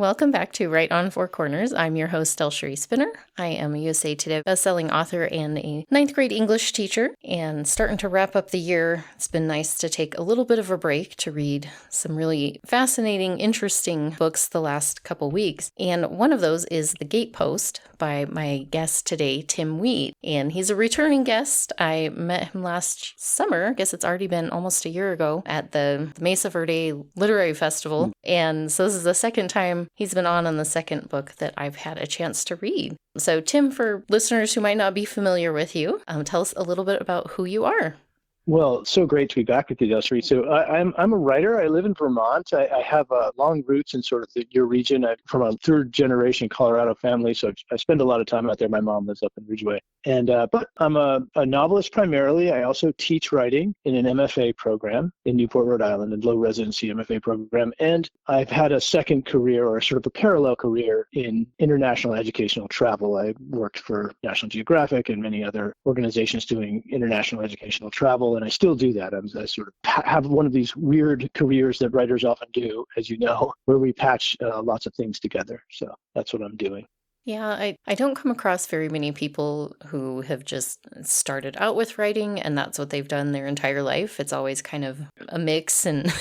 Welcome back to Right on Four Corners. I'm your host, DelSheree Spinner. I am a USA Today bestselling author and a ninth grade English teacher. And starting to wrap up the year, it's been nice to take a little bit of a break to read some really fascinating, interesting books the last couple weeks. And one of those is The Gatepost by my guest today, Tim Wheat. And he's a returning guest. I met him last summer. I guess it's already been almost a year ago at the Mesa Verde Literary Festival. And so this is the second time he's been on the second book that I've had a chance to read. So Tim, for listeners who might not be familiar with you, tell us a little bit about who you are. Well, so great to be back with you, DelSheree. So I'm a writer. I live in Vermont. I have long roots in sort of your region. I'm from a third generation Colorado family, so I spend a lot of time out there. My mom lives up in Ridgeway. But I'm a novelist primarily. I also teach writing in an MFA program in Newport, Rhode Island, a low residency MFA program. And I've had a second career, or sort of a parallel career, in international educational travel. I worked for National Geographic and many other organizations doing international educational travel. And I still do that. I sort of have one of these weird careers that writers often do, as you know, where we patch lots of things together. So that's what I'm doing. Yeah, I don't come across very many people who have just started out with writing and that's what they've done their entire life. It's always kind of a mix and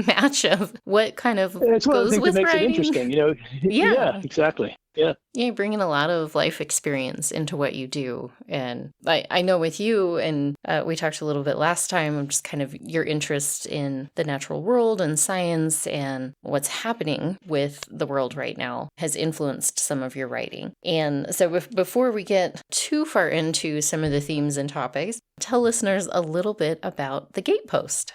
match of what kind of It's one of the goes things with that makes writing. it interesting, you know? Yeah, exactly. Yeah. Yeah, bringing a lot of life experience into what you do. And I know with you, and we talked a little bit last time, just kind of your interest in the natural world and science and what's happening with the world right now has influenced some of your writing. And so before we get too far into some of the themes and topics, tell listeners a little bit about The Gatepost.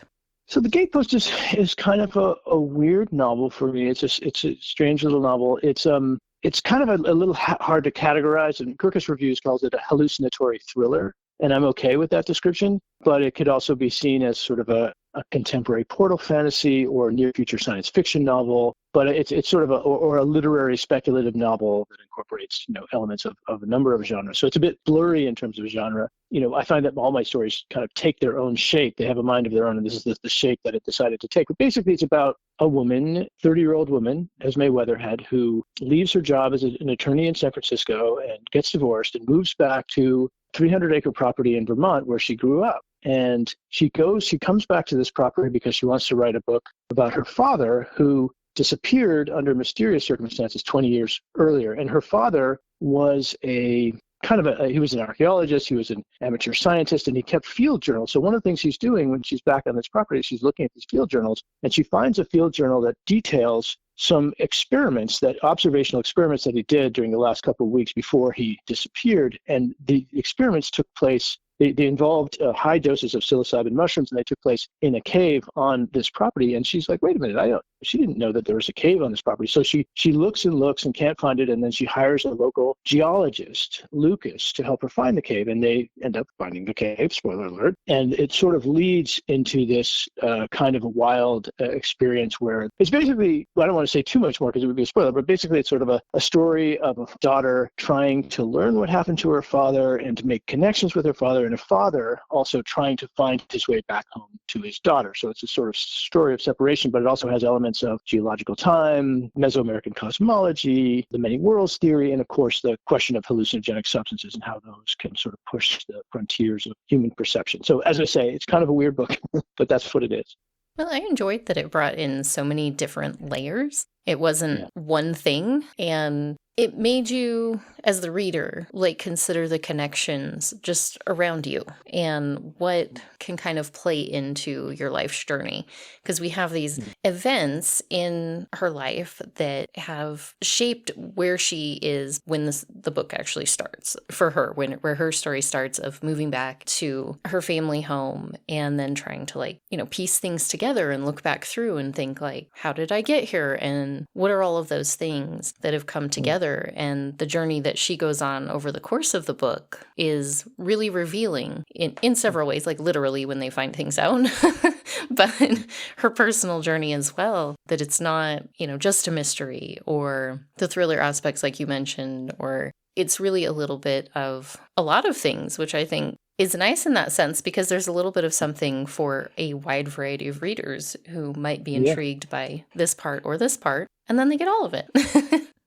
So The Gatepost is kind of a weird novel for me. It's a strange little novel. It's kind of a little hard to categorize, and Kirkus Reviews calls it a hallucinatory thriller, and I'm okay with that description, but it could also be seen as sort of a contemporary portal fantasy or near-future science fiction novel, but it's sort of a literary speculative novel that incorporates, elements of a number of genres. So it's a bit blurry in terms of genre. I find that all my stories kind of take their own shape. They have a mind of their own, and this is the shape that it decided to take. But basically, it's about a woman, 30-year-old woman, Esme Weatherhead, who leaves her job as an attorney in San Francisco and gets divorced and moves back to 300-acre property in Vermont where she grew up. And she comes back to this property because she wants to write a book about her father, who disappeared under mysterious circumstances 20 years earlier. And her father was he was an archaeologist, he was an amateur scientist, and he kept field journals. So one of the things she's doing when she's back on this property, she's looking at these field journals, and she finds a field journal that details some observational experiments that he did during the last couple of weeks before he disappeared. And the experiments took place, they involved high doses of psilocybin mushrooms, and they took place in a cave on this property. And she's like, wait a minute, she didn't know that there was a cave on this property. So she looks and looks and can't find it. And then she hires a local geologist, Lucas, to help her find the cave. And they end up finding the cave, spoiler alert. And it sort of leads into this kind of a wild experience where it's basically, I don't want to say too much more because it would be a spoiler, but basically it's sort of a story of a daughter trying to learn what happened to her father and to make connections with her father, and a father also trying to find his way back home to his daughter. So it's a sort of story of separation, but it also has elements of geological time, Mesoamerican cosmology, the many worlds theory, and of course the question of hallucinogenic substances and how those can sort of push the frontiers of human perception. So as I say, it's kind of a weird book, but that's what it is. Well, I enjoyed that it brought in so many different layers. It wasn't one thing, and it made you, as the reader, consider the connections just around you and what can kind of play into your life's journey. Because we have these events in her life that have shaped where she is when the book actually starts for her, where her story starts of moving back to her family home and then trying to piece things together and look back through and think how did I get here? And what are all of those things that have come together? And the journey that she goes on over the course of the book is really revealing in several ways, literally when they find things out, but her personal journey as well, that it's not, just a mystery or the thriller aspects like you mentioned, or it's really a little bit of a lot of things, which I think is nice in that sense because there's a little bit of something for a wide variety of readers who might be Yeah. intrigued by this part or this part, and then they get all of it.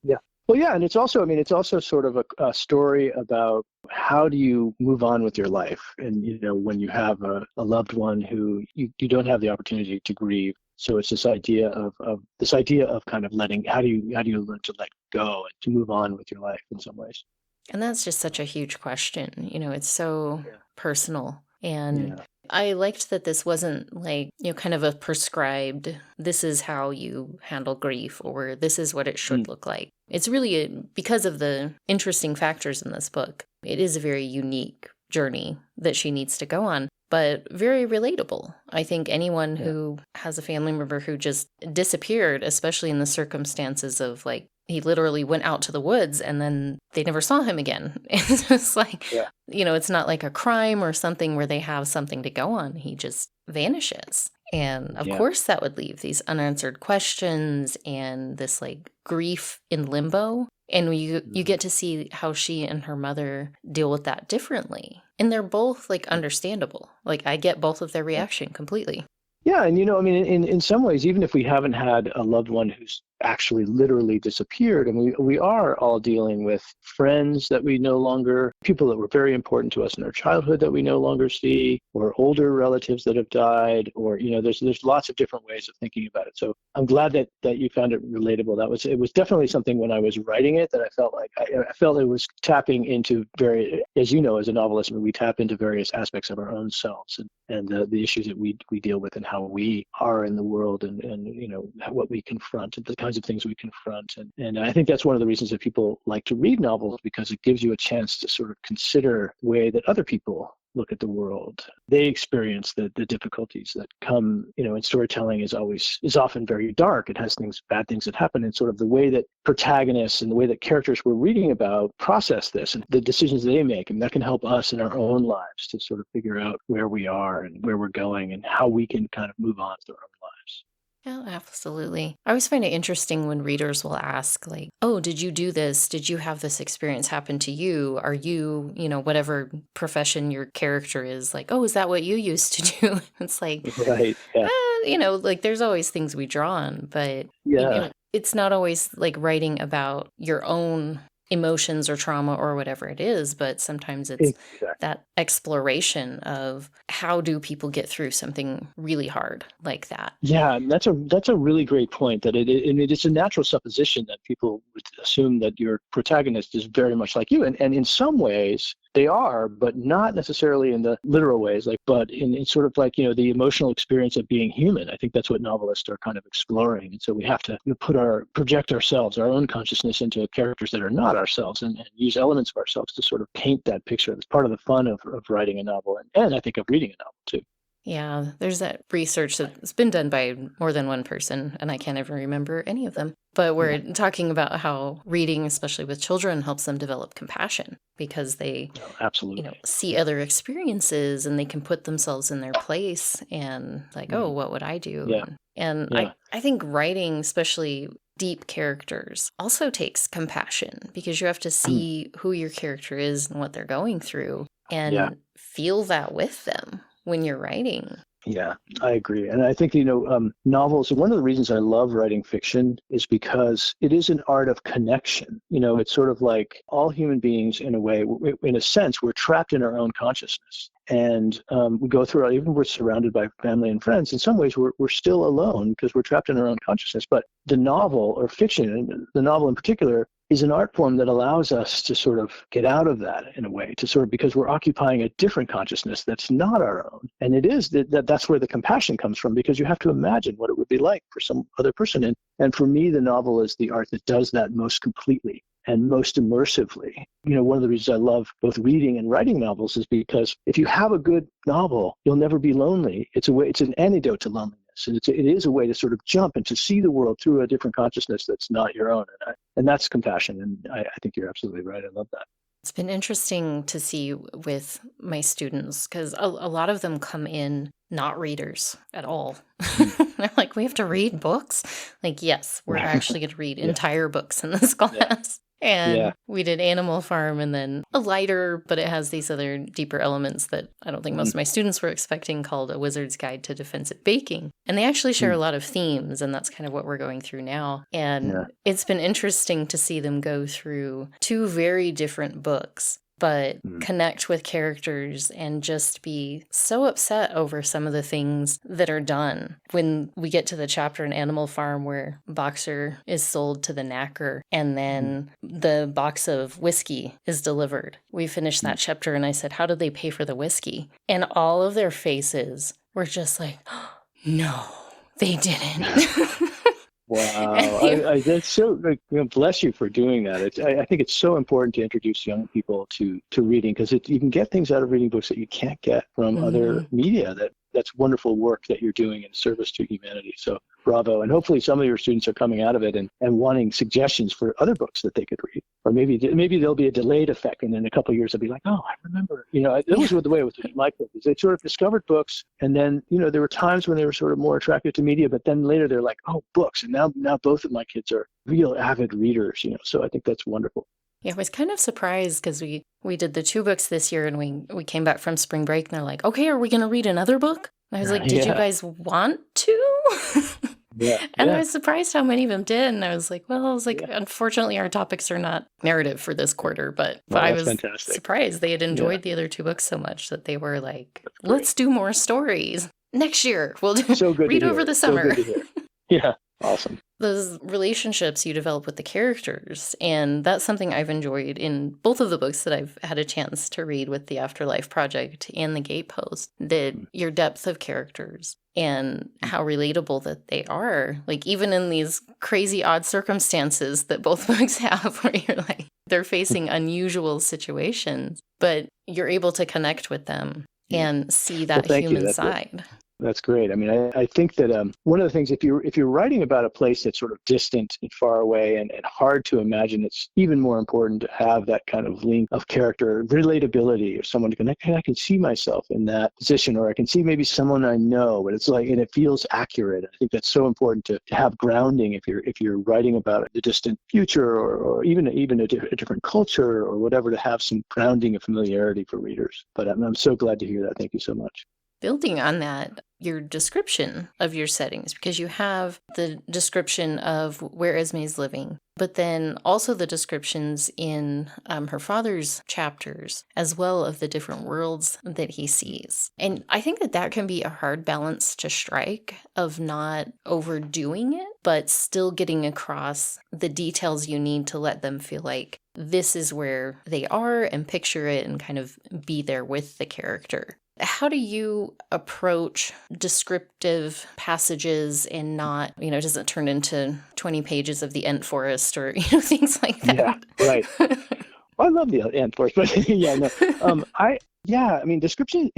Yeah. Well, yeah, and it's also, I mean, it's also sort of a story about how do you move on with your life, and when you have a loved one who you don't have the opportunity to grieve. So it's this idea of kind of letting. How do you learn to let go and to move on with your life in some ways? And that's just such a huge question. It's so Yeah. personal. And Yeah. I liked that this wasn't like, kind of a prescribed, this is how you handle grief or this is what it should Mm. look like. It's really, because of the interesting factors in this book, it is a very unique journey that she needs to go on, but very relatable. I think anyone Yeah. who has a family member who just disappeared, especially in the circumstances of like, he literally went out to the woods and then they never saw him again. It's just like, Yeah. it's not like a crime or something where they have something to go on. He just vanishes. And of Yeah. course, that would leave these unanswered questions and this like grief in limbo. And you get to see how she and her mother deal with that differently. And they're both like understandable. Like I get both of their reaction completely. Yeah, and I mean, in some ways, even if we haven't had a loved one who's actually literally disappeared, and we are all dealing with friends that we no longer, people that were very important to us in our childhood that we no longer see, or older relatives that have died, or there's lots of different ways of thinking about it. So I'm glad that you found it relatable. It was definitely something when I was writing it that I felt like I felt it was tapping into as you know, as a novelist, we tap into various aspects of our own selves and the issues that we deal with and how we are in the world and what we confront and the kinds of things we confront. And I think that's one of the reasons that people like to read novels, because it gives you a chance to sort of consider the way that other people look at the world. They experience the difficulties that come, and storytelling is often very dark. It has bad things that happen, and sort of the way that protagonists and the way that characters we're reading about process this and the decisions they make, and that can help us in our own lives to sort of figure out where we are and where we're going and how we can kind of move on through our own lives. Yeah, absolutely. I always find it interesting when readers will ask, like, oh, did you do this? Did you have this experience happen to you? Are you, whatever profession your character is, like, oh, is that what you used to do? It's like, Right. Yeah. like there's always things we draw on, but, Yeah. it's not always like writing about your own emotions or trauma or whatever it is, but sometimes it's Exactly. that exploration of how do people get through something really hard like that. Yeah, and that's a really great point. That it's a natural supposition that people would assume that your protagonist is very much like you, and in some ways they are, but not necessarily in the literal ways. But in sort of like the emotional experience of being human. I think that's what novelists are kind of exploring, and so we have to project ourselves, our own consciousness, into characters that are not ourselves, and use elements of ourselves to sort of paint that picture. That's part of the fun of writing a novel, and I think of reading a novel too. Yeah, there's that research that's been done by more than one person, and I can't even remember any of them. But we're talking about how reading, especially with children, helps them develop compassion because they, Oh, absolutely. see other experiences and they can put themselves in their place and like, oh, what would I do? Yeah. And Yeah. I think writing, especially deep characters, also takes compassion because you have to see who your character is and what they're going through Yeah. and feel that with them when you're writing. Yeah, I agree. And I think, novels, one of the reasons I love writing fiction is because it is an art of connection. It's sort of like all human beings, in a way, in a sense, we're trapped in our own consciousness. And we go through, even we're surrounded by family and friends, in some ways we're still alone because we're trapped in our own consciousness. But the novel or fiction, and the novel in particular, is an art form that allows us to sort of get out of that in a way, to sort of, because we're occupying a different consciousness that's not our own. And it is that's where the compassion comes from, because you have to imagine what it would be like for some other person. And for me, the novel is the art that does that most completely and most immersively. One of the reasons I love both reading and writing novels is because if you have a good novel, you'll never be lonely. It's an antidote to loneliness. And it is a way to sort of jump and to see the world through a different consciousness that's not your own. And that's compassion. And I think you're absolutely right. I love that. It's been interesting to see with my students because a lot of them come in not readers at all. They're like, we have to read books? Like, yes, we're actually going to read entire books in this class. And Yeah. we did Animal Farm, and then a lighter, but it has these other deeper elements that I don't think most of my students were expecting, called A Wizard's Guide to Defensive Baking. And they actually share a lot of themes, and that's kind of what we're going through now. And it's been interesting to see them go through two very different books, but connect with characters and just be so upset over some of the things that are done. When we get to the chapter in Animal Farm where Boxer is sold to the knacker and then the box of whiskey is delivered, we finished that chapter and I said, how did they pay for the whiskey? And all of their faces were just like, oh, no, they didn't. Wow, that's so. Bless you for doing that. I think it's so important to introduce young people to reading, because you can get things out of reading books that you can't get from other media. That's wonderful work that you're doing in service to humanity. So bravo, and hopefully some of your students are coming out of it and wanting suggestions for other books that they could read, or maybe there'll be a delayed effect, and in a couple of years they'll be like, oh, I remember. That was the way with my kids. They sort of discovered books, and then there were times when they were sort of more attracted to media, but then later they're like, oh, books, and now both of my kids are real avid readers. So I think that's wonderful. Yeah, I was kind of surprised because we did the 2 books this year, and we came back from spring break, and they're like, okay, are we going to read another book? And I was like, did you guys want to? And I was surprised how many of them did. And I was like, unfortunately, our topics are not narrative for this quarter, but I was surprised they had enjoyed the other 2 books so much that they were like, let's do more stories. Next year, we'll read over the summer. So good to hear. Yeah, awesome. Those relationships you develop with the characters, and that's something I've enjoyed in both of the books that I've had a chance to read with the Afterlife Project and the Gatepost, that your depth of characters and how relatable that they are, like even in these crazy odd circumstances that both books have, where you're like, they're facing unusual situations, but you're able to connect with them and see that human side. That's great. I mean, I think that one of the things, if you're writing about a place that's sort of distant and far away and hard to imagine, it's even more important to have that kind of link of character, relatability, or someone to connect. Hey, I can see myself in that position, or I can see maybe someone I know, but it's like, and it feels accurate. I think that's so important to have grounding if you're writing about the distant future, or even a different culture or whatever, to have some grounding and familiarity for readers. But I'm so glad to hear that. Thank you so much. Building on that, your description of your settings, because you have the description of where Esme's living, but then also the descriptions in her father's chapters, as well of the different worlds that he sees. And I think that can be a hard balance to strike, of not overdoing it, but still getting across the details you need to let them feel like this is where they are, and picture it and kind of be there with the character. How do you approach descriptive passages and not, does it turn into 20 pages of the Ent Forest or, things like that? Yeah, right. I love the Ent Forest, but description,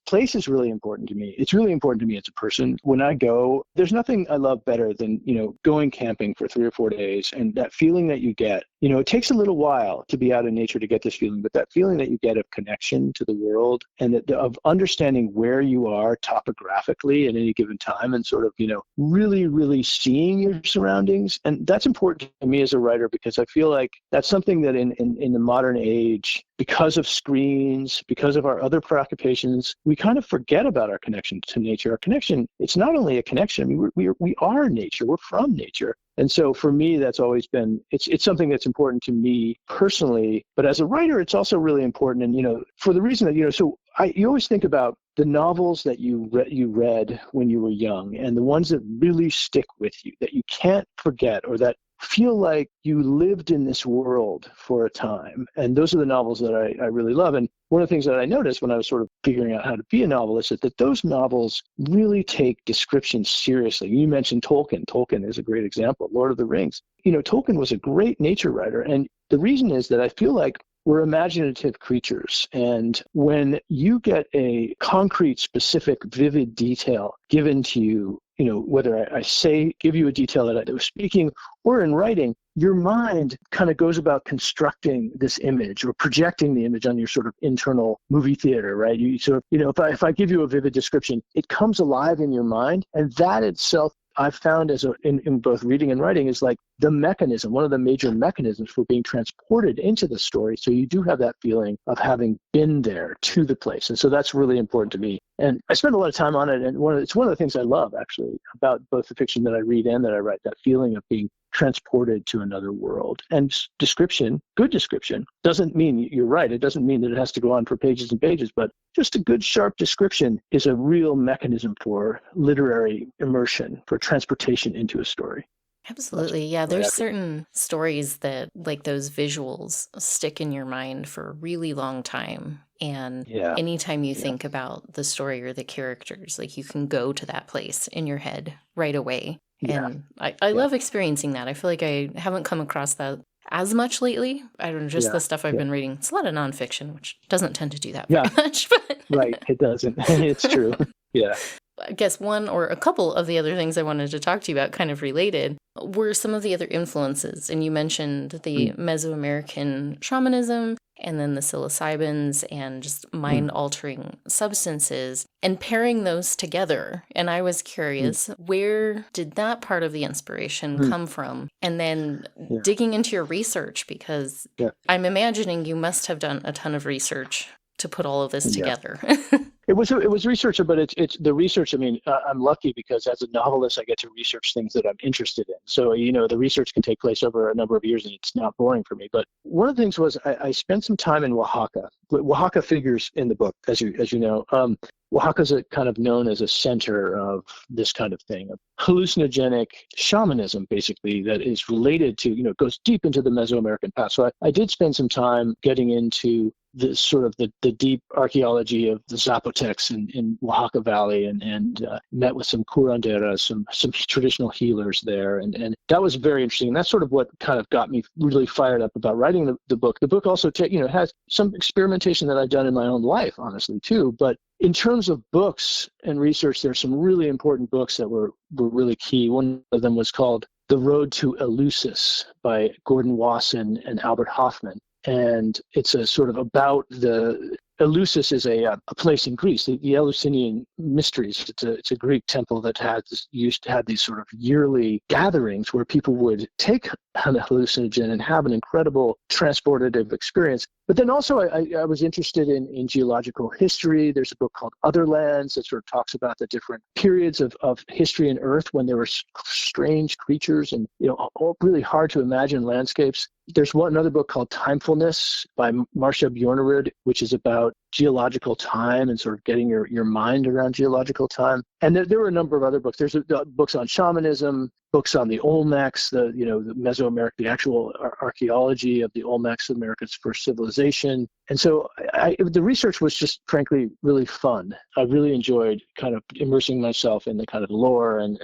place is really important to me. It's really important to me as a person. When I go, there's nothing I love better than, going camping for 3 or 4 days, and that feeling that you get. It takes a little while to be out in nature to get this feeling, but that feeling that you get of connection to the world, and of understanding where you are topographically at any given time, and sort of, really, really seeing your surroundings. And that's important to me as a writer, because I feel like that's something that in the modern age, because of screens, because of our other preoccupations, we kind of forget about our connection to nature. Our connection, it's not only a connection, I mean, we are nature, we're from nature. And so for me, that's always been, it's something that's important to me personally, but as a writer, it's also really important. And, for the reason that, you always think about the novels that you read when you were young, and the ones that really stick with you, that you can't forget, or that feel like you lived in this world for a time. And those are the novels that I really love. And one of the things that I noticed when I was sort of figuring out how to be a novelist is that those novels really take description seriously. You mentioned Tolkien. Tolkien is a great example. Lord of the Rings. Tolkien was a great nature writer. And the reason is that I feel like we're imaginative creatures. And when you get a concrete, specific, vivid detail given to you, whether I give you a detail that I was speaking or in writing, your mind kind of goes about constructing this image or projecting the image on your sort of internal movie theater, right? You sort of, if I give you a vivid description, it comes alive in your mind. And that itself, I've found in both reading and writing, is like the mechanism, one of the major mechanisms for being transported into the story. So you do have that feeling of having been there to the place. And so that's really important to me. And I spend a lot of time on it. And it's one of the things I love, actually, about both the fiction that I read and that I write, that feeling of being transported to another world. And description, good description, doesn't mean, you're right, it doesn't mean that it has to go on for pages and pages, but just a good, sharp description is a real mechanism for literary immersion, for transportation into a story. Absolutely. Yeah, there's certain stories that, like those visuals, stick in your mind for a really long time. And anytime you think about the story or the characters, like you can go to that place in your head right away. And I love experiencing that. I feel like I haven't come across that as much lately. I don't know, just the stuff I've been reading. It's a lot of nonfiction, which doesn't tend to do that very much. But right, it doesn't. It's true. Yeah. I guess one or a couple of the other things I wanted to talk to you about, kind of related, were some of the other influences. And you mentioned the Mesoamerican shamanism, and then the psilocybins and just mind-altering substances, and pairing those together. And I was curious, where did that part of the inspiration come from? And then digging into your research, because I'm imagining you must have done a ton of research to put all of this together. It was research, but it's the research. I mean, I'm lucky because as a novelist, I get to research things that I'm interested in. So, the research can take place over a number of years and it's not boring for me. But one of the things was I spent some time in Oaxaca. Oaxaca figures in the book, as you know. Oaxaca is kind of known as a center of this kind of thing, of hallucinogenic shamanism, basically, that is related to, goes deep into the Mesoamerican past. So I did spend some time getting into the sort of the deep archaeology of the Zapotecs in Oaxaca Valley, and met with some curanderas, some traditional healers there, and that was very interesting. And that's sort of what kind of got me really fired up about writing the book. The book also has some experimentation that I've done in my own life, honestly, too. But in terms of books and research, there's some really important books that were really key. One of them was called The Road to Eleusis by Gordon Wasson and Albert Hoffman. And it's a sort of about Eleusis is a place in Greece, the Eleusinian Mysteries. It's a Greek temple that used to have these sort of yearly gatherings where people would take an hallucinogen and have an incredible transportative experience. But then also I was interested in geological history. There's a book called Other Lands that sort of talks about the different periods of history in Earth when there were strange creatures and all really hard to imagine landscapes. There's another book called Timefulness by Marcia Bjornerud, which is about geological time and sort of getting your mind around geological time. And there were a number of other books. There's books on shamanism, books on the Olmecs, the Mesoamerican, the actual archaeology of the Olmecs, America's first civilization. And so the research was just, frankly, really fun. I really enjoyed kind of immersing myself in the kind of lore and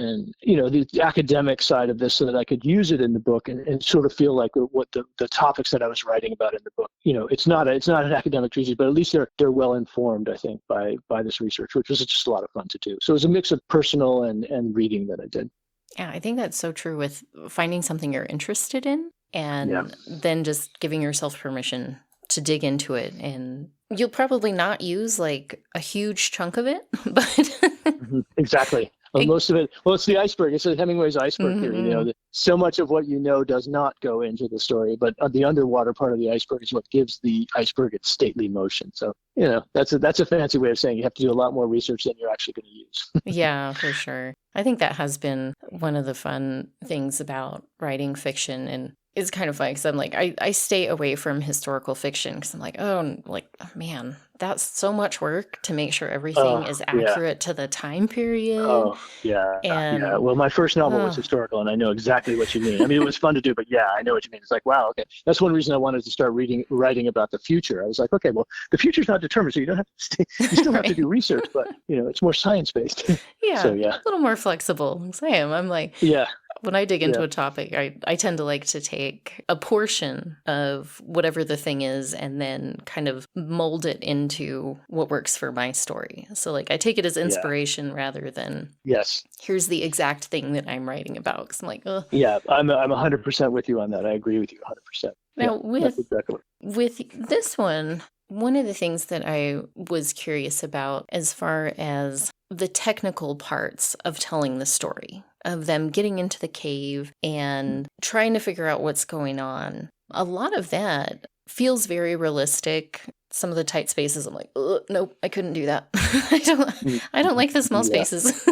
the academic side of this so that I could use it in the book and sort of feel like what the topics that I was writing about in the book. It's not an academic treatise, but at least they're well informed, I think, by this research, which was just a lot of fun to do. So it was a mix of personal and reading that I did. Yeah, I think that's so true with finding something you're interested in and then just giving yourself permission to dig into it. And you'll probably not use like a huge chunk of it, but exactly. Well, most of it, it's the iceberg. It's Hemingway's iceberg theory. So much of what does not go into the story, but the underwater part of the iceberg is what gives the iceberg its stately motion. So, that's a fancy way of saying you have to do a lot more research than you're actually going to use. Yeah, for sure. I think that has been one of the fun things about writing fiction, and it's kind of funny because I'm like, I stay away from historical fiction because I'm like, man, that's so much work to make sure everything is accurate to the time period. Oh, yeah. Well, my first novel was historical, and I know exactly what you mean. I mean, it was fun to do, but yeah, I know what you mean. It's like, wow, okay. That's one reason I wanted to start writing about the future. I was like, okay, well, the future's not determined, so you don't have to you still have to do research, but, it's more science-based. Yeah, so, yeah. A little more flexible. Same. I'm like, when I dig into a topic, I tend to like to take a portion of whatever the thing is and then kind of mold it into what works for my story. So like I take it as inspiration rather than here's the exact thing that I'm writing about. Because I'm like, ugh. Yeah, I'm 100% with you on that. I agree with you 100%. Now with this one of the things that I was curious about as far as the technical parts of telling the story. of them getting into the cave and trying to figure out what's going on. A lot of that feels very realistic. Some of the tight spaces, I'm like, nope, I couldn't do that. I don't like the small Yeah. spaces.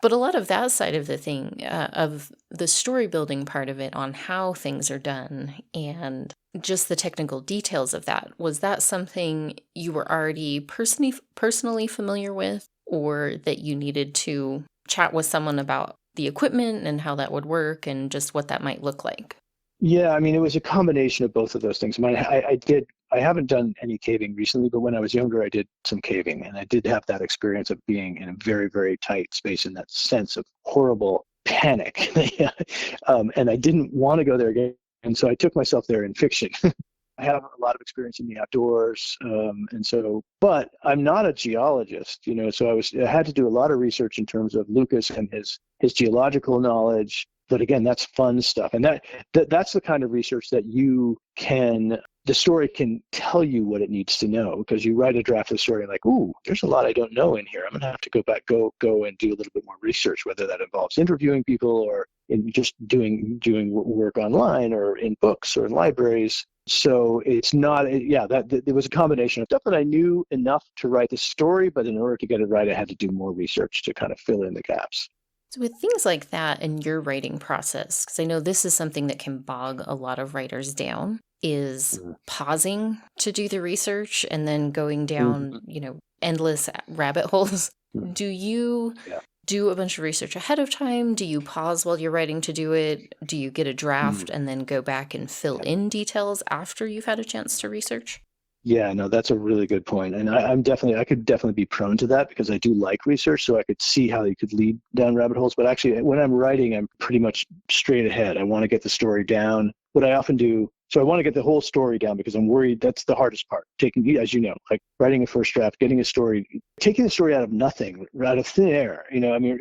But a lot of that side of the thing, of the story building part of it on how things are done and just the technical details of that, was that something you were already personally familiar with, or that you needed to chat with someone about the equipment and how that would work and just what that might look like? Yeah, I mean, it was a combination of both of those things. I haven't done any caving recently, but when I was younger, I did some caving, and I did have that experience of being in a very, very tight space and that sense of horrible panic. And I didn't want to go there again. And so I took myself there in fiction. I have a lot of experience in the outdoors, but I'm not a geologist, so I had to do a lot of research in terms of Lucas and his geological knowledge. But again, that's fun stuff, and that's the kind of research that the story can tell you what it needs to know, because you write a draft of the story and like, ooh, there's a lot I don't know in here. I'm gonna have to go and do a little bit more research, whether that involves interviewing people or in just doing work online or in books or in libraries. So it's not, it was a combination of stuff that I knew enough to write the story, but in order to get it right, I had to do more research to kind of fill in the gaps. So with things like that in your writing process, because I know this is something that can bog a lot of writers down, is pausing to do the research and then going down, endless rabbit holes. Do you do a bunch of research ahead of time? Do you pause while you're writing to do it? Do you get a draft and then go back and fill in details after you've had a chance to research? Yeah, no, that's a really good point. And I could definitely be prone to that because I do like research, so I could see how you could lead down rabbit holes. But actually, when I'm writing, I'm pretty much straight ahead. I want to get the story down. What I often do, so I want to get the whole story down because I'm worried that's the hardest part. As you know, like writing a first draft, taking the story out of nothing, out of thin air,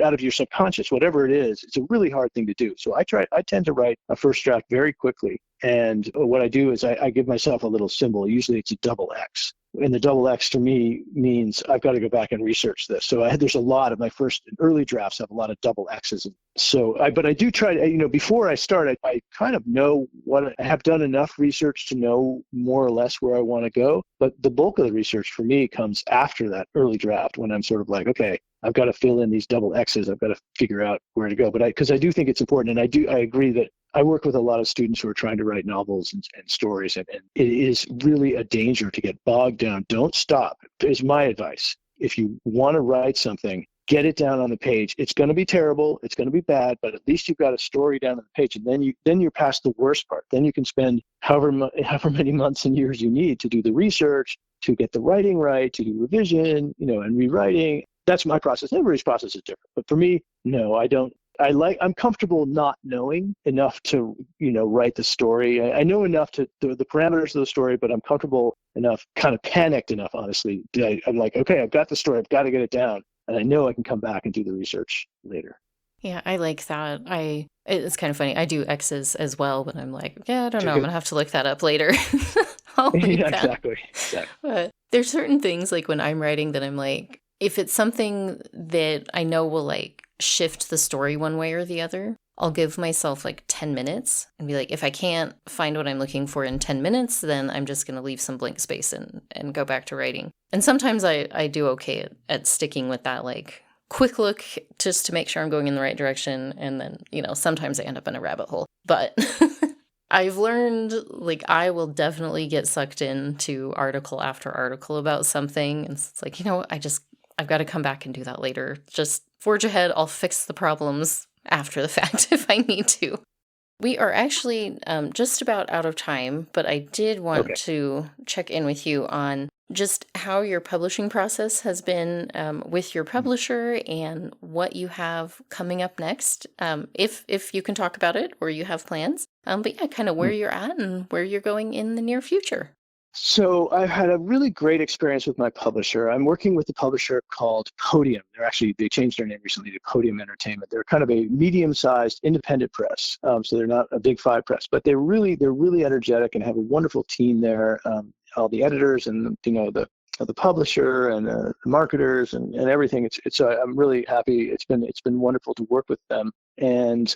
out of your subconscious, whatever it is, it's a really hard thing to do. So I tend to write a first draft very quickly. And what I do is I give myself a little symbol. Usually it's a double X. And the double X to me means I've got to go back and research this. So there's a lot of my first early drafts have a lot of double X's. But I do try to, before I start, I kind of know I have done enough research to know more or less where I want to go. But the bulk of the research for me comes after that early draft when I'm sort of like, okay, I've got to fill in these double X's. I've got to figure out where to go. But because I do think it's important, and I agree that I work with a lot of students who are trying to write novels and stories, and it is really a danger to get bogged down. Don't stop, is my advice. If you want to write something, get it down on the page. It's going to be terrible. It's going to be bad, but at least you've got a story down on the page, and then you're past the worst part. Then you can spend however many months and years you need to do the research, to get the writing right, to do revision, and rewriting. That's my process. Everybody's process is different, but for me, no, I don't. I'm comfortable not knowing enough to, write the story. I know enough to the parameters of the story, but I'm comfortable enough, kind of panicked enough, honestly. I'm like, okay, I've got the story. I've got to get it down. And I know I can come back and do the research later. Yeah, I like that. It's kind of funny. I do X's as well, but I'm like, yeah, I don't know. I'm going to have to look that up later. Yeah, exactly. But there's certain things like when I'm writing that I'm like, if it's something that I know will like shift the story one way or the other, I'll give myself like 10 minutes and be like, if I can't find what I'm looking for in 10 minutes, then I'm just going to leave some blank space and go back to writing. And sometimes I do okay at sticking with that, like quick look just to make sure I'm going in the right direction. And then, sometimes I end up in a rabbit hole. But I've learned, like, I will definitely get sucked into article after article about something. And it's like, I've got to come back and do that later. Just forge ahead. I'll fix the problems after the fact if I need to. We are actually just about out of time, but I did want to check in with you on just how your publishing process has been with your publisher and what you have coming up next, if you can talk about it or you have plans. But yeah, kind of where you're at and where you're going in the near future. So I've had a really great experience with my publisher. I'm working with a publisher called Podium. They changed their name recently to Podium Entertainment. They're kind of a medium-sized independent press. So they're not a big five press, but they're really energetic and have a wonderful team there. All the editors and the the publisher and the marketers and everything. I'm really happy. It's been wonderful to work with them. And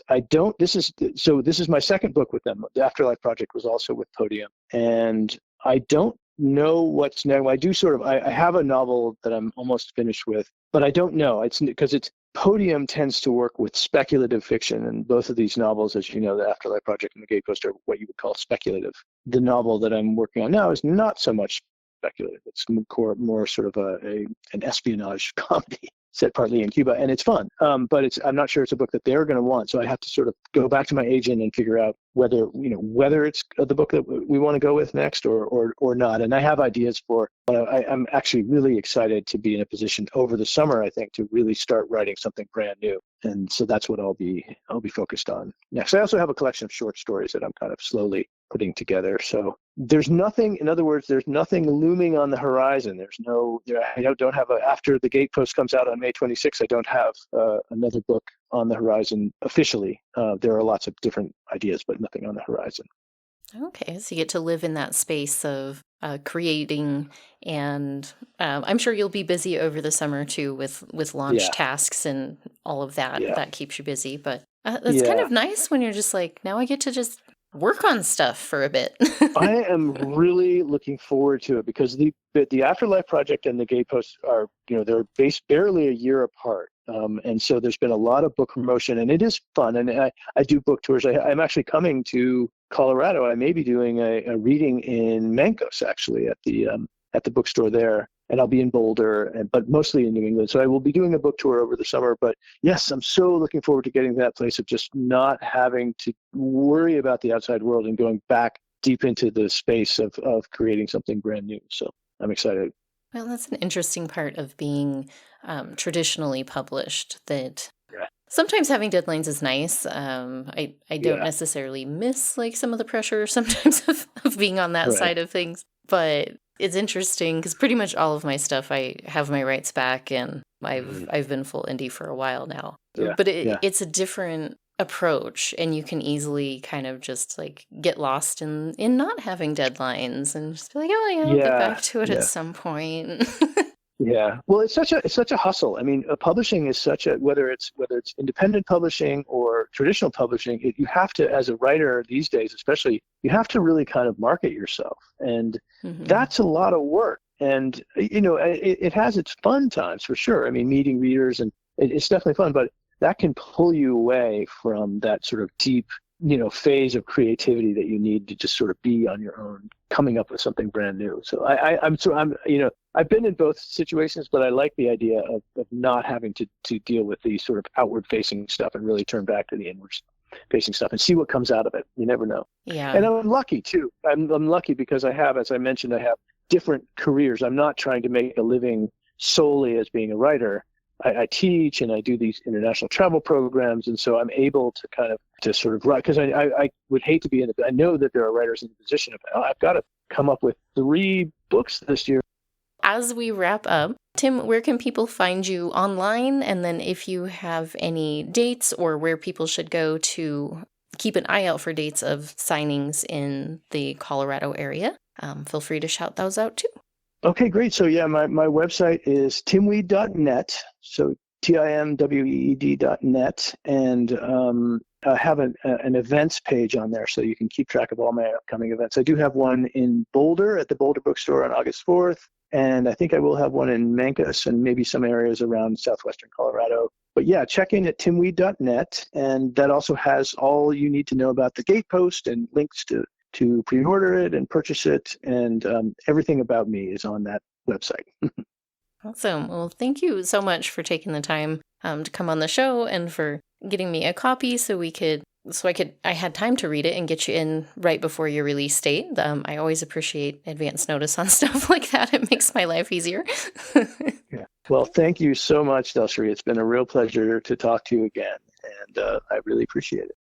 this is my second book with them. The Afterlife Project was also with Podium. And I don't know what's next. I have a novel that I'm almost finished with, but I don't know. It's because Podium tends to work with speculative fiction, and both of these novels, as you know, the Afterlife Project and the Gatepost, are what you would call speculative. The novel that I'm working on now is not so much speculative. It's more sort of an espionage comedy set partly in Cuba, and it's fun. But I'm not sure it's a book that they're going to want. So I have to sort of go back to my agent and figure out whether it's the book that we want to go with next or not. And I have ideas for. I'm actually really excited to be in a position over the summer, I think, to really start writing something brand new. And so that's what I'll be focused on next. I also have a collection of short stories that I'm kind of slowly putting together. So there's nothing looming on the horizon. I don't have after the Gatepost comes out on May 26th, I don't have another book on the horizon officially. There are lots of different ideas, but nothing on the horizon. Okay, so you get to live in that space of creating, and I'm sure you'll be busy over the summer too with launch tasks and all of that. Yeah. That keeps you busy, but that's kind of nice when you're just like, now I get to just work on stuff for a bit. I am really looking forward to it because the Afterlife Project and the Gatepost are, they're based barely a year apart. And so there's been a lot of book promotion, and it is fun. And I do book tours. I'm actually coming to Colorado. I may be doing a reading in Mancos, actually, at the bookstore there. And I'll be in Boulder, but mostly in New England. So I will be doing a book tour over the summer. But yes, I'm so looking forward to getting to that place of just not having to worry about the outside world and going back deep into the space of creating something brand new. So I'm excited. Well, that's an interesting part of being traditionally published, that sometimes having deadlines is nice. I don't necessarily miss like some of the pressure sometimes of being on that side of things, but it's interesting because pretty much all of my stuff, I have my rights back, and I've been full indie for a while now. Yeah. But it's a different approach, and you can easily kind of just like get lost in not having deadlines and just be like, oh yeah, I'll get back to it at some point. Yeah. Well, it's such a hustle. I mean, publishing is whether it's independent publishing or traditional publishing, you have to, as a writer these days, especially, you have to really kind of market yourself. And that's a lot of work. And, it has its fun times for sure. I mean, meeting readers, and it's definitely fun, but that can pull you away from that sort of deep, phase of creativity that you need to just sort of be on your own, coming up with something brand new. So I've been in both situations, but I like the idea of not having to deal with the sort of outward facing stuff and really turn back to the inward facing stuff and see what comes out of it. You never know. Yeah. And I'm lucky too. I'm lucky because as I mentioned, I have different careers. I'm not trying to make a living solely as being a writer. I teach and I do these international travel programs, and so I'm able to kind of to sort of write, because I would hate to be I know that there are writers in the position of, I've got to come up with 3 books this year. As we wrap up, Tim, where can people find you online? And then if you have any dates or where people should go to keep an eye out for dates of signings in the Colorado area, feel free to shout those out too. Okay, great. So yeah, my website is timweed.net. So timweed.net, and I have an events page on there, so you can keep track of all my upcoming events. I do have one in Boulder at the Boulder Bookstore on August 4th, and I think I will have one in Mancos and maybe some areas around southwestern Colorado. But yeah, check in at timweed.net, and that also has all you need to know about the Gatepost and links to pre-order it and purchase it, and everything about me is on that website. Awesome. Well, thank you so much for taking the time to come on the show and for getting me a copy I had time to read it and get you in right before your release date. I always appreciate advance notice on stuff like that. It makes my life easier. Yeah. Well, thank you so much, DelSheree. It's been a real pleasure to talk to you again, and I really appreciate it.